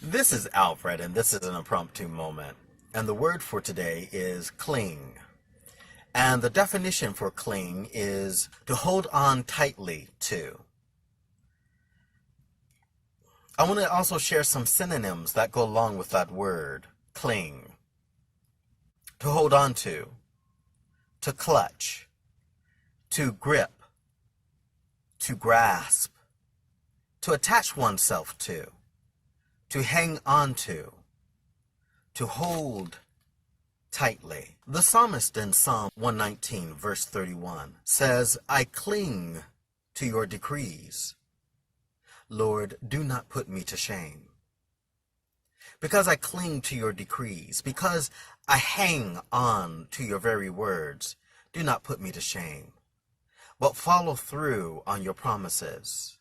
This is Alfred, and this is an impromptu moment. And the word for today is cling. And the definition for cling is to hold on tightly to. I want to also share some synonyms that go along with that word, cling. To hold on to clutch, to grip, to grasp, to attach oneself to hang on to hold tightly. The psalmist in Psalm 119, verse 31 says, I cling to your decrees. Lord, do not put me to shame. Because I cling to your decrees, because I hang on to your very words, do not put me to shame, but follow through on your promises.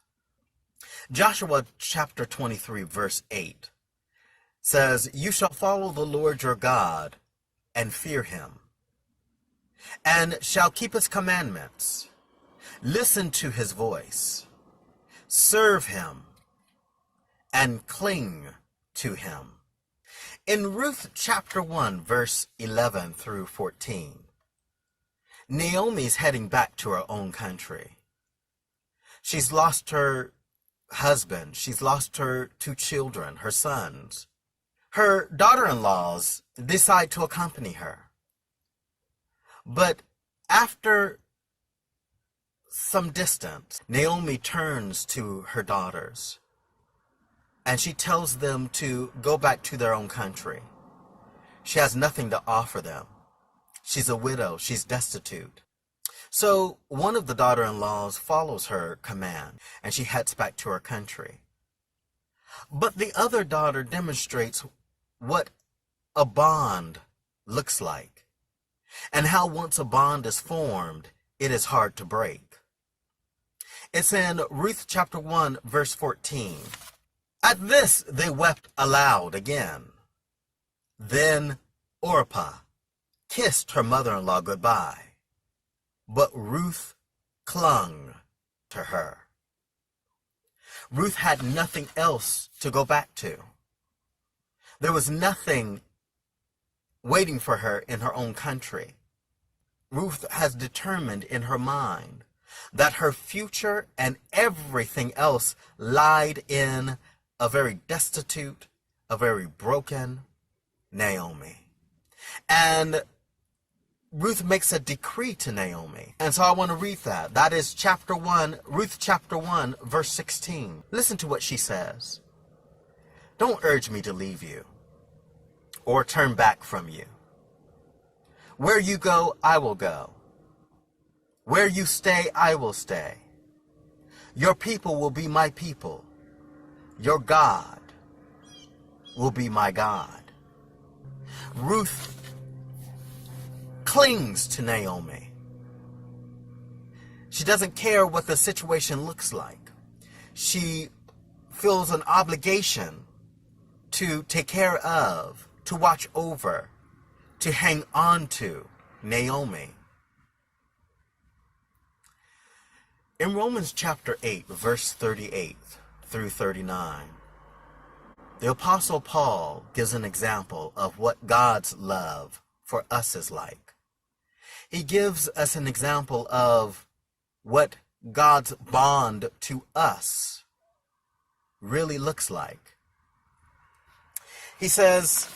Joshua chapter 23, verse 8 says, You shall follow the Lord your God and fear him, and shall keep his commandments. Listen to his voice, serve him, and cling to him. In Ruth chapter 1, verse 11 through 14, Naomi's heading back to her own country. She's lost her husband. She's lost her 2 children, her sons. Her daughter-in-laws decide to accompany her. But after some distance, Naomi turns to her daughters and she tells them to go back to their own country. She has nothing to offer them. She's a widow. She's destitute. So one of the daughter-in-laws follows her command, and she heads back to her country. But the other daughter demonstrates what a bond looks like, and how once a bond is formed, it is hard to break. It's in Ruth chapter 1, verse 14. At this they wept aloud again. Then Orpah kissed her mother-in-law goodbye, but Ruth clung to her. Ruth had nothing else to go back to. There was nothing waiting for her in her own country. Ruth has determined in her mind that her future and everything else lied in a very destitute, a very broken Naomi. And Ruth makes a decree to Naomi. And so I want to read that. That is chapter 1, Ruth chapter 1, verse 16. Listen to what she says. Don't urge me to leave you or turn back from you. Where you go, I will go. Where you stay, I will stay. Your people will be my people. Your God will be my God. Ruth clings to Naomi. She doesn't care what the situation looks like. She feels an obligation to take care of, to watch over, to hang on to Naomi. In Romans chapter 8, verse 38 through 39, the Apostle Paul gives an example of what God's love for us is like. He gives us an example of what God's bond to us really looks like. He says,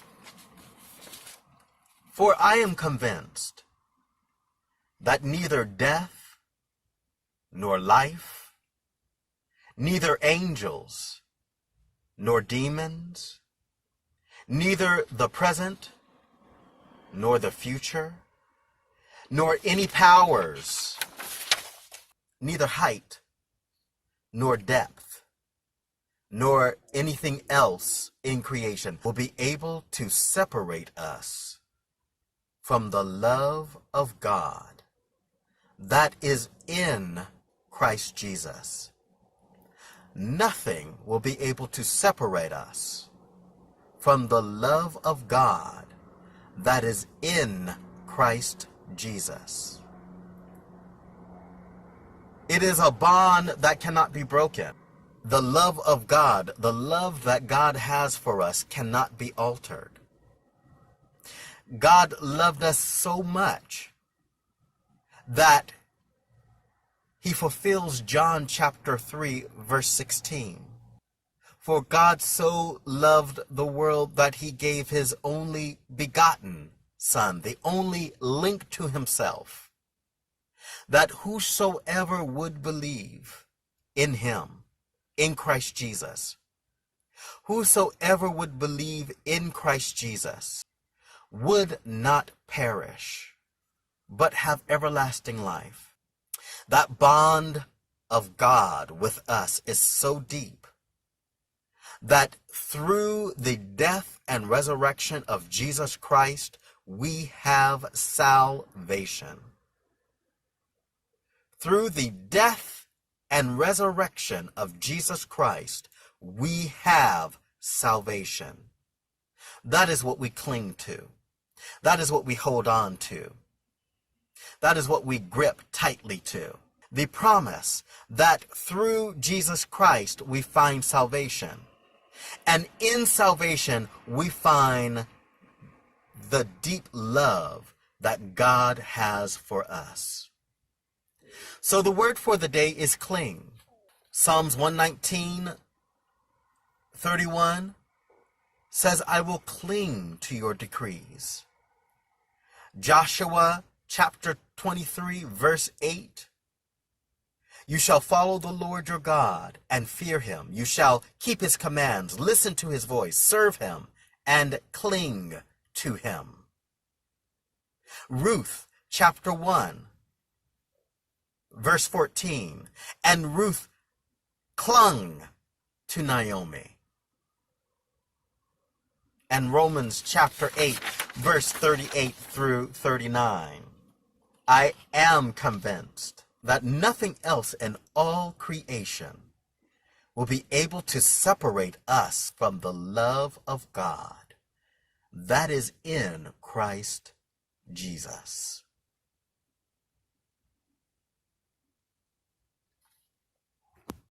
For I am convinced that neither death nor life, neither angels nor demons, neither the present nor the future, nor any powers, neither height nor depth, nor anything else in creation will be able to separate us from the love of God that is in Christ Jesus. Nothing will be able to separate us from the love of God that is in Christ Jesus. It is a bond that cannot be broken. The love of God, the love that God has for us, cannot be altered. God loved us so much that he fulfills John chapter 3, verse 16. For God so loved the world that he gave his only begotten Son, the only link to himself, that whosoever would believe in him, in Christ Jesus, whosoever would believe in Christ Jesus would not perish, but have everlasting life. That bond of God with us is so deep that through the death and resurrection of Jesus Christ, we have salvation. Through the death and resurrection of Jesus Christ, we have salvation. That is what we cling to. That is what we hold on to. That is what we grip tightly to. The promise that through Jesus Christ we find salvation. And in salvation we find the deep love that God has for us. So the word for the day is cling. Psalms 119:31 says, I will cling to your decrees. Joshua chapter 23, verse 8. You shall follow the Lord your God and fear him. You shall keep his commands, listen to his voice, serve him, and cling to him. Ruth chapter 1, verse 14. And Ruth clung to Naomi. And Romans chapter 8, verse 38 through 39. I am convinced that nothing else in all creation will be able to separate us from the love of God that is in Christ Jesus.